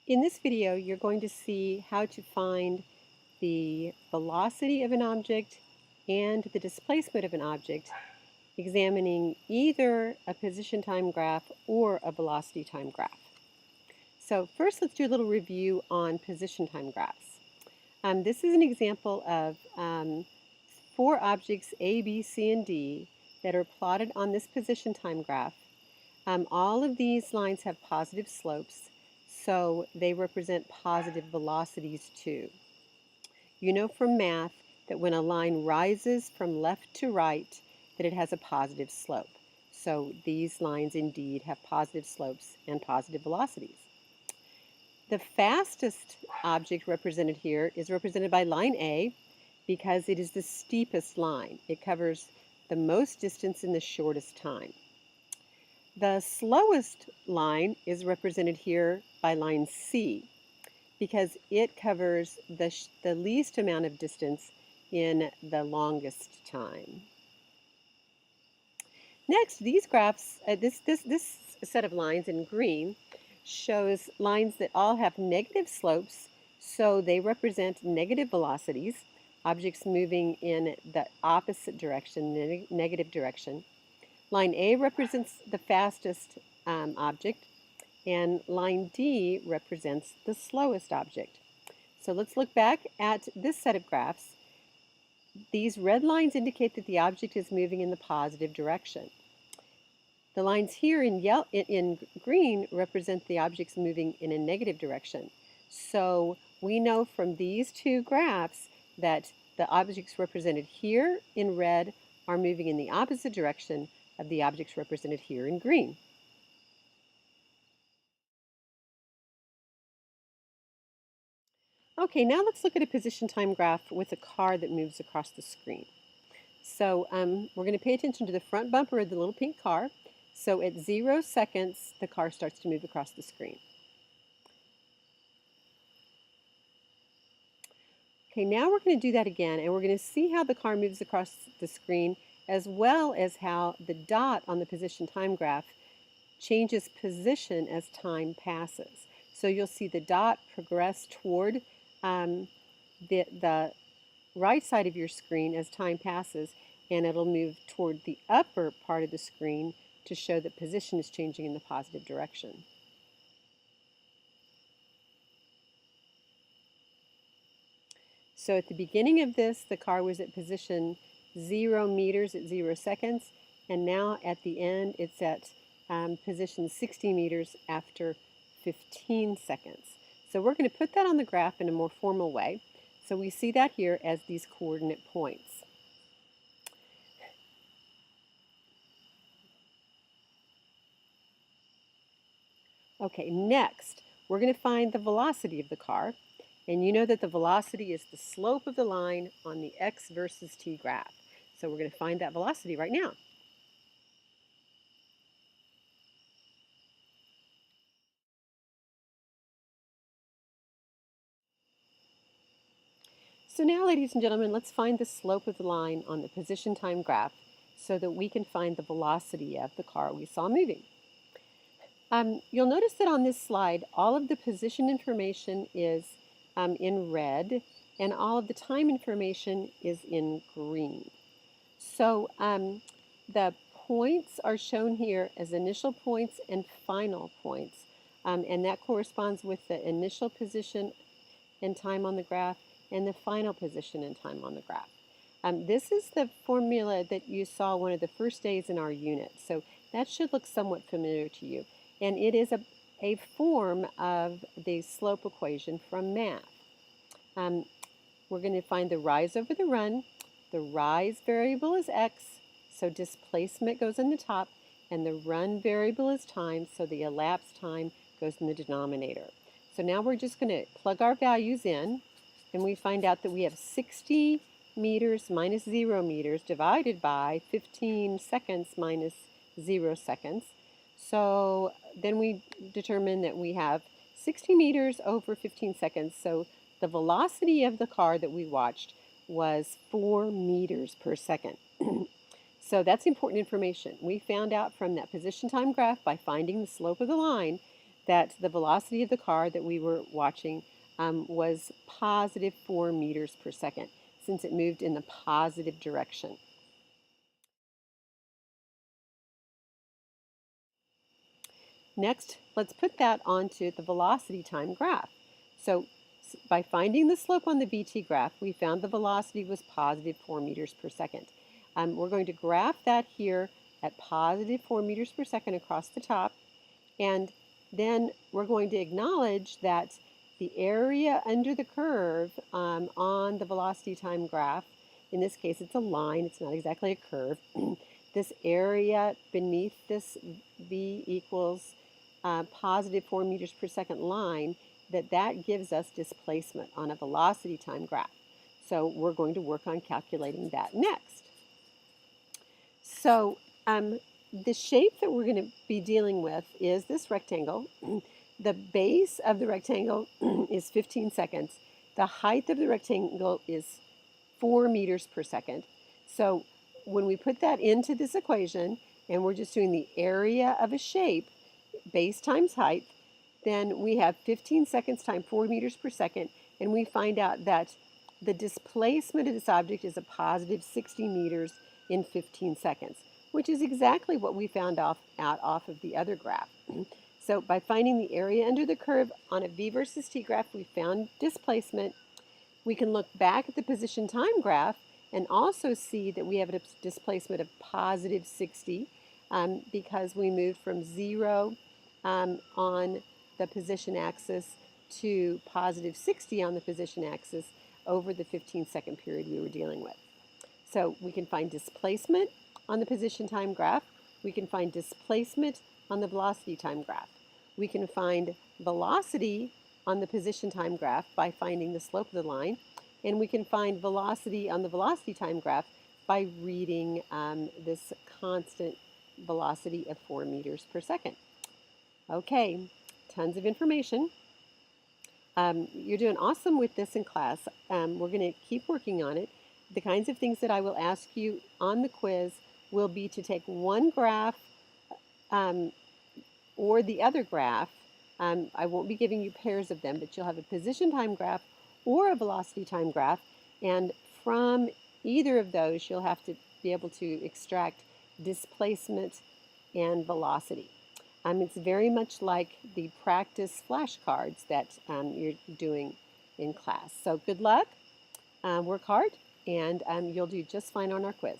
In this video, you're going to see how to find the velocity of an object and the displacement of an object, examining either a position time graph or a velocity time graph. So first, let's do a little review on position time graphs. This is an example of four objects A, B, C, and D that are plotted on this position time graph. All of these lines have positive slopes, so they represent positive velocities too. You know from math that when a line rises from left to right, that it has a positive slope. So these lines indeed have positive slopes and positive velocities. The fastest object represented here is represented by line A because it is the steepest line. It covers the most distance in the shortest time. The slowest line is represented here by line C because it covers the least amount of distance in the longest time. Next, these graphs, this set of lines in green shows lines that all have negative slopes, so they represent negative velocities, objects moving in the opposite direction, negative direction. Line A represents the fastest object, and line D represents the slowest object. So let's look back at this set of graphs. These red lines indicate that the object is moving in the positive direction. The lines here in green represent the objects moving in a negative direction. So we know from these two graphs that the objects represented here in red are moving in the opposite direction of the objects represented here in green. Okay, now let's look at a position time graph with a car that moves across the screen. So we're going to pay attention to the front bumper of the little pink car. So at 0 seconds, the car starts to move across the screen. Okay, now we're going to do that again, and we're going to see how the car moves across the screen, as well as how the dot on the position time graph changes position as time passes. So you'll see the dot progress toward the right side of your screen as time passes, and it'll move toward the upper part of the screen to show that position is changing in the positive direction. So at the beginning of this, the car was at position 0 meters at 0 seconds, and now at the end, it's at position 60 meters after 15 seconds. So we're going to put that on the graph in a more formal way. So we see that here as these coordinate points. Okay, next, we're going to find the velocity of the car. And you know that the velocity is the slope of the line on the x versus t graph. So we're going to find that velocity right now. So now, ladies and gentlemen, let's find the slope of the line on the position time graph so that we can find the velocity of the car we saw moving. You'll notice that on this slide, all of the position information is in red, and all of the time information is in green. So the points are shown here as initial points and final points, and that corresponds with the initial position and time on the graph and the final position and time on the graph. This is the formula that you saw one of the first days in our unit, so that should look somewhat familiar to you. And it is a form of the slope equation from math. We're going to find the rise over the run. The rise variable is x, so displacement goes in the top, and the run variable is time, so the elapsed time goes in the denominator. So now we're just going to plug our values in, and we find out that we have 60 meters minus 0 meters divided by 15 seconds minus 0 seconds. So then we determine that we have 60 meters over 15 seconds. So the velocity of the car that we watched was 4 meters per second. So that's important information. We found out from that position time graph by finding the slope of the line that the velocity of the car that we were watching was positive 4 meters per second, since it moved in the positive direction. Next, let's put that onto the velocity time graph. So by finding the slope on the VT graph, we found the velocity was positive 4 meters per second. We're going to graph that here at positive 4 meters per second across the top. And then we're going to acknowledge that the area under the curve on the velocity time graph, in this case it's a line, it's not exactly a curve, this area beneath this V equals positive 4 meters per second line, that gives us displacement on a velocity time graph. So we're going to work on calculating that next. So the shape that we're going to be dealing with is this rectangle. The base of the rectangle is 15 seconds. The height of the rectangle is 4 meters per second. So when we put that into this equation, and we're just doing the area of a shape, base times height, then we have 15 seconds times 4 meters per second, and we find out that the displacement of this object is a positive 60 meters in 15 seconds, which is exactly what we found out off of the other graph. So by finding the area under the curve on a V versus T graph, we found displacement. We can look back at the position time graph and also see that we have a displacement of positive 60 because we moved from 0 on the position axis to positive 60 on the position axis over the 15-second period we were dealing with. So we can find displacement on the position time graph. We can find displacement on the velocity time graph. We can find velocity on the position time graph by finding the slope of the line. And we can find velocity on the velocity time graph by reading this constant velocity of 4 meters per second. Okay, tons of information. You're doing awesome with this in class. We're going to keep working on it. The kinds of things that I will ask you on the quiz will be to take one graph or the other graph. I won't be giving you pairs of them, but you'll have a position time graph or a velocity time graph. And from either of those, you'll have to be able to extract displacement and velocity. It's very much like the practice flashcards that you're doing in class. So good luck, work hard, and you'll do just fine on our quiz.